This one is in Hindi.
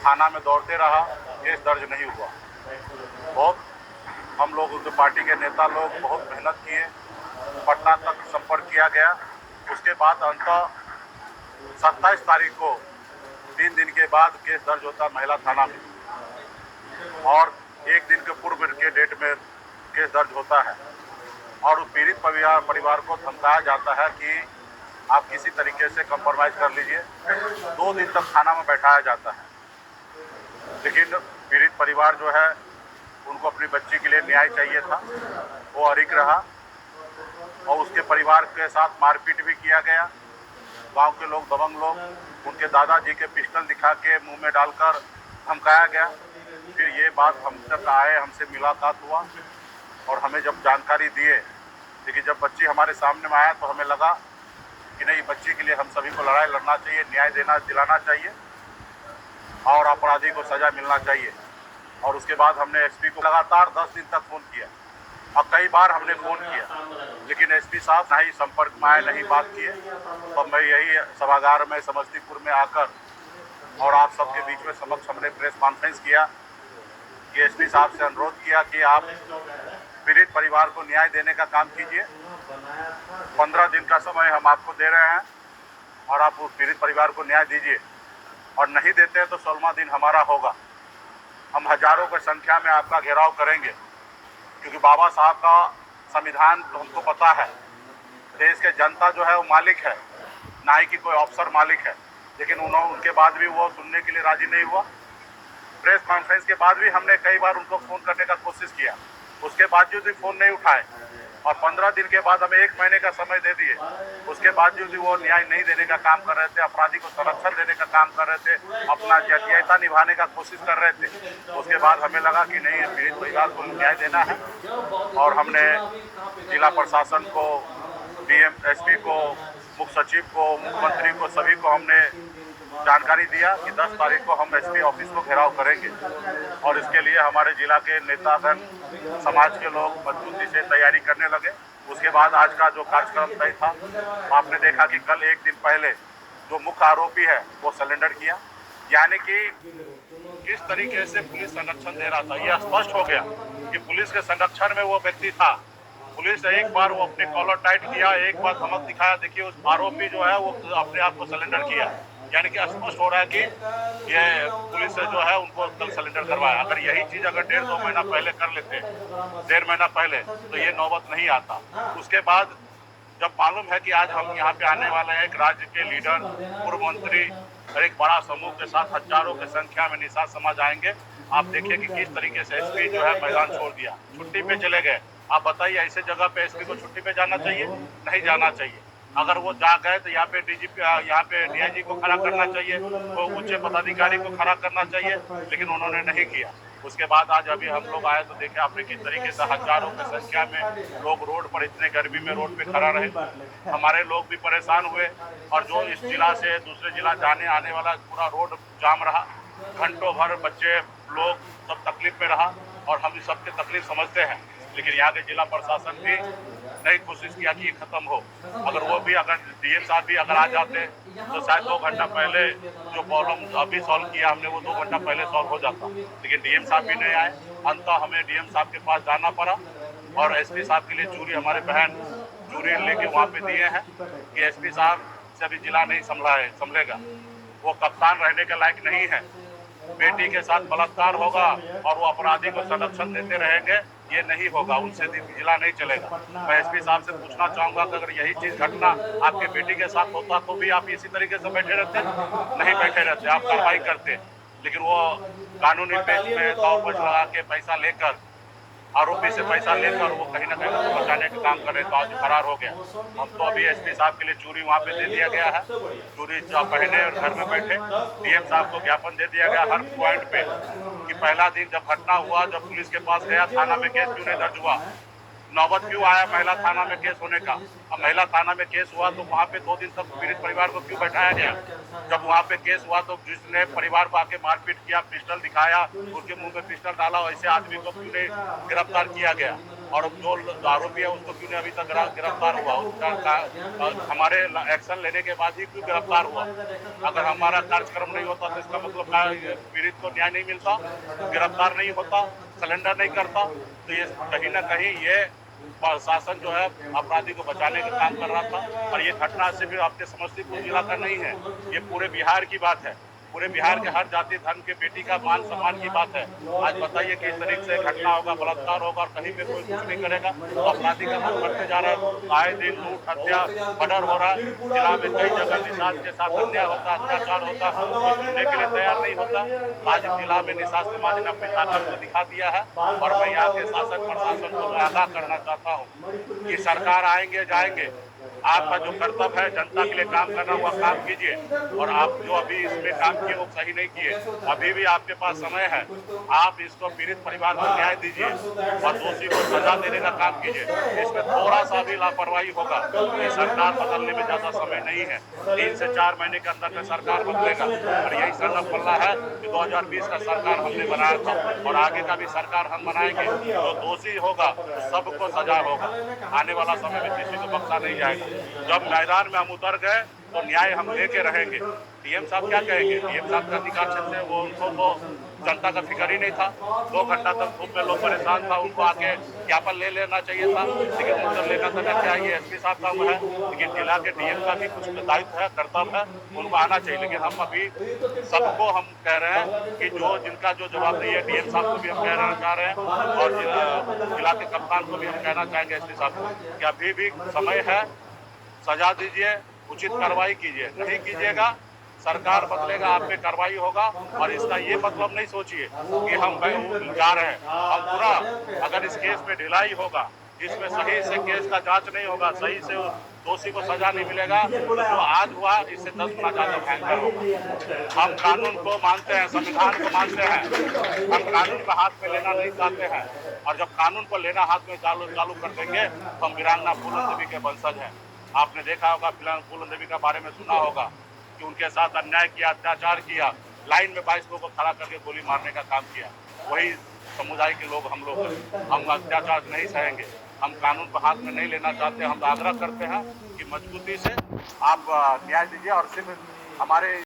थाना में दौड़ते रहा, केस दर्ज नहीं हुआ। बहुत हम लोग उनके पार्टी के नेता लोग बहुत मेहनत किए, पटना तक संपर्क किया गया। उसके बाद अंततः 27 तारीख को 3 दिन के बाद केस दर्ज होता महिला थाना में, और 1 दिन के पूर्व के डेट में केस दर्ज होता है और उस पीड़ित परिवार को धमकाया जाता है कि आप किसी तरीके से कंप्रोमाइज कर लीजिए। 2 दिन तक थाना में बैठाया जाता है, लेकिन पीड़ित परिवार जो है उनको अपनी बच्ची के लिए न्याय चाहिए था, वो अड़िग रहा और उसके परिवार के साथ मारपीट भी किया गया। गांव के लोग, दबंग लोग, उनके दादाजी के पिस्टल दिखा के मुंह में डालकर धमकाया गया। फिर ये बात हम तक आए, हमसे मुलाकात हुआ और हमें जब जानकारी दिए, लेकिन जब बच्ची हमारे सामने में आया तो हमें लगा कि नहीं, बच्ची के लिए हम सभी को लड़ाई लड़ना चाहिए, न्याय दिलाना चाहिए और अपराधी को सजा मिलना चाहिए। और उसके बाद हमने एसपी को लगातार 10 दिन तक फ़ोन किया और कई बार हमने फ़ोन किया, लेकिन एसपी साहब ना ही संपर्क में आए, नहीं बात किए। तो मैं यही सभागार में समस्तीपुर में आकर और आप सबके बीच में समक्ष हमने प्रेस कॉन्फ्रेंस किया कि एसपी साहब से अनुरोध किया कि आप पीड़ित परिवार को न्याय देने का काम कीजिए। 15 दिन का समय हम आपको दे रहे हैं और आप उस पीड़ित परिवार को न्याय दीजिए, और नहीं देते हैं तो 16वां दिन हमारा होगा। हम हजारों की संख्या में आपका घेराव करेंगे, क्योंकि बाबा साहब का संविधान तो हमको पता है। देश के जनता जो है वो मालिक है, ना ही कि कोई अफसर मालिक है, लेकिन उनके बाद भी वो सुनने के लिए राजी नहीं हुआ। प्रेस कॉन्फ्रेंस के बाद भी हमने कई बार उनको फ़ोन करने का कोशिश किया, उसके बावजूद भी फ़ोन नहीं उठाए और 15 दिन के बाद हमें 1 महीने का समय दे दिए। उसके बावजूद भी वो न्याय नहीं देने का काम कर रहे थे, अपराधी को संरक्षण देने का काम कर रहे थे, अपना जातीयता निभाने का कोशिश कर रहे थे। उसके बाद हमें लगा कि नहीं, पीड़ित परिवार को न्याय देना है और हमने जिला प्रशासन को, डीएम, एसपी को, मुख्य सचिव को, मुख्यमंत्री को, सभी को हमने जानकारी दिया कि 10 तारीख को हम एसपी ऑफिस को घेराव करेंगे और इसके लिए हमारे जिला के नेतागण, समाज के लोग मजबूती से तैयारी करने लगे। उसके बाद आज का जो कार्यक्रम तय था, आपने देखा कि कल 1 दिन पहले जो मुख्य आरोपी है वो सरेंडर किया, यानी कि किस तरीके से पुलिस संरक्षण दे रहा था यह स्पष्ट हो गया कि पुलिस के संरक्षण में वो व्यक्ति था। पुलिस एक बार वो अपने कॉलर टाइट किया, एक बार धमक दिखाया, देखिए उस आरोपी जो है वो अपने आप को सरेंडर किया, यानी कि स्पष्ट हो रहा है कि ये पुलिस जो है उनको कल सरेंडर करवाया। अगर यही चीज़ अगर 1.5-2 महीना पहले कर लेते, 1.5 महीना पहले, तो ये नौबत नहीं आता। उसके बाद जब मालूम है कि आज हम यहाँ पे आने वाले हैं, एक राज्य के लीडर, पूर्व मंत्री और एक बड़ा समूह के साथ हजारों की संख्या में निषाद समाज आएंगे। आप देखिए कि किस तरीके से एसपी जो है मैदान छोड़ दिया, छुट्टी पे चले गए। आप बताइए, ऐसे जगह पे एसपी को छुट्टी पे जाना चाहिए? नहीं जाना चाहिए। अगर वो जा गए तो यहाँ पे डीजीपी, यहाँ पे डीआईजी को खड़ा करना चाहिए, वो उच्च पदाधिकारी को खड़ा करना चाहिए, लेकिन उन्होंने नहीं किया। उसके बाद आज अभी हम लोग आए तो देखे आपने किस तरीके से हजारों की संख्या में लोग रोड पर, इतने गर्मी में रोड पे खड़ा रहे। हमारे लोग भी परेशान हुए और जो इस जिला से दूसरे जिला जाने आने वाला पूरा रोड जाम रहा। घंटों भर बच्चे लोग सब तकलीफ में रहा और हम सबके तकलीफ समझते हैं, लेकिन यहाँ के जिला प्रशासन भी नहीं कोशिश किया कि ये खत्म हो। अगर वो भी, अगर डीएम साहब भी अगर आ जाते तो शायद 2 घंटा पहले जो प्रॉब्लम अभी सॉल्व किया हमने, वो 2 घंटा पहले सॉल्व हो जाता, लेकिन डीएम साहब भी नहीं आए। अंततः हमें डीएम साहब के पास जाना पड़ा और एसपी साहब के लिए चूरी, हमारे बहन चूरी लेके वहाँ पे दिए हैं कि एसपी साहब से अभी जिला नहीं संभलेगा, वो कप्तान रहने के लायक नहीं है। बेटी के साथ बलात्कार होगा और वो अपराधी को संरक्षण देते रहेंगे, ये नहीं होगा, उनसे जिला नहीं चलेगा। मैं एसपी साहब से पूछना चाहूँगा कि अगर यही चीज़ घटना आपके बेटी के साथ होता तो भी आप इसी तरीके से बैठे रहते? नहीं बैठे रहते, आप कार्रवाई करते। लेकिन वो कानूनी पेश में तौर पर लगा के पैसा लेकर, आरोपी से पैसा लेकर वो कहीं ना कहीं उसको बचाने का काम कर रहे, तो आज फरार हो गया। हम तो अभी एसपी साहब के लिए चूरी वहाँ पे दे दिया गया है, चूरी पहने और घर में बैठे। डीएम साहब को ज्ञापन दे दिया गया हर पॉइंट पे कि पहला दिन जब घटना हुआ, जब पुलिस के पास गया, थाना में केस क्यों नहीं दर्ज हुआ, नौबत क्यों आया महिला थाना में केस होने का। अब महिला थाना में केस हुआ तो वहाँ पे 2 दिन तक पीड़ित परिवार को क्यों बैठाया गया? जब वहाँ पे केस हुआ तो जिसने परिवार को आके मारपीट किया, पिस्टल दिखाया, उसके मुंह में पिस्टल डाला, ऐसे आदमी को क्यों नहीं गिरफ्तार किया गया? और जो आरोपी है उसको क्यों नहीं अभी तक गिरफ्तार हुआ? उसका हमारे एक्शन लेने के बाद ही क्यों गिरफ्तार हुआ? अगर हमारा कार्यक्रम नहीं होता तो इसका मतलब पीड़ित को न्याय नहीं मिलता, गिरफ्तार नहीं होता, सरेंडर नहीं करता। तो ये कहीं ना कहीं ये प्रशासन जो है अपराधी को बचाने का काम कर रहा था। और ये घटना सिर्फ आपके समस्तीपुर जिला का नहीं है, ये पूरे बिहार की बात है। पूरे बिहार के हर जाति धर्म के बेटी का मान सम्मान की बात है। आज बताइए कि इस तरीके से घटना होगा, बलात्कार होगा और कहीं पे कोई कुछ नहीं करेगा, तो अपराधी का मन बढ़ते जा रहा है। आए दिन लूट, हत्या, मर्डर हो रहा है। जिला में कई जगह निषाद के साथ अन्याय होता, अत्याचार होता, कोई सुनने के लिए तैयार नहीं होता। आज जिला में निषाद समाज ने अपनी ताकत को दिखा दिया है। और मैं यहाँ के शासन प्रशासन को आगाह करना चाहता हूँ कि सरकार आएंगे जाएंगे, आपका जो कर्तव्य है जनता के लिए काम करना, हुआ काम कीजिए। और आप जो अभी इसमें काम किए वो सही नहीं किए, अभी भी आपके पास समय है। आप इसको पीड़ित परिवार को न्याय दीजिए और दोषी को सजा देने का काम कीजिए। इसमें थोड़ा सा भी लापरवाही होगा ये सरकार बदलने में ज्यादा समय नहीं है। 3 से 4 महीने के अंदर में सरकार बदलेगा। और यही संकल्प पल्ला है कि 2020 का सरकार हमने बनाया था और आगे का भी सरकार हम बनाएंगे। जो दोषी होगा सबको सजा होगा। आने वाला समय में किसी को बख्शा नहीं जाएगा। जब मैदान में हम उतर गए तो न्याय हम लेके रहेंगे। डीएम साहब क्या कहेंगे? डीएम साहब का अधिकार क्षेत्र है, वो उनको तो जनता का फिक्र ही नहीं था। 2 घंटा तक धूप में लोग परेशान था, उनको आके ज्ञापन ले लेना चाहिए था, लेकिन उत्तर लेना तो नहीं चाहिए। एसपी साहब का है, लेकिन जिला के डीएम का भी कुछ दायित्व है, कर्तव्य है, उनको आना चाहिए। लेकिन हम अभी सबको हम कह रहे हैं कि जो जिनका जो जवाबदेही है, डीएम साहब को भी हम कहना चाह रहे हैं और जिला के कप्तान को भी हम कहना चाहेंगे एसपी साहब को कि अभी भी समय है, सजा दीजिए, उचित कार्रवाई कीजिए। नहीं कीजिएगा, सरकार बदलेगा, आप पे कार्रवाई होगा। और इसका ये मतलब नहीं सोचिए कि हम जा रहे हैं। हम पूरा, अगर इस केस में ढिलाई होगा, जिसमें सही से केस का जांच नहीं होगा, सही से दोषी को सजा नहीं मिलेगा, तो जो आज हुआ इससे 10 गुना ज्यादा भयंकर होगा। हम कानून को मानते हैं, संविधान को मानते हैं, हम कानून को हाथ में लेना नहीं चाहते हैं। और जब कानून को लेना हाथ में चालू कर देंगे तो हम वीरांगना फूलन देवी के वंशज हैं। आपने देखा होगा, फूलन देवी के बारे में सुना होगा कि उनके साथ अन्याय किया, अत्याचार किया, लाइन में 22 लोगों को खड़ा करके गोली मारने का काम किया। वही समुदाय के लोग हम लोग हैं। हम अत्याचार नहीं सहेंगे, हम कानून को हाथ में नहीं लेना चाहते। हम आग्रह करते हैं कि मजबूती से आप न्याय दीजिए। और सिर्फ हमारे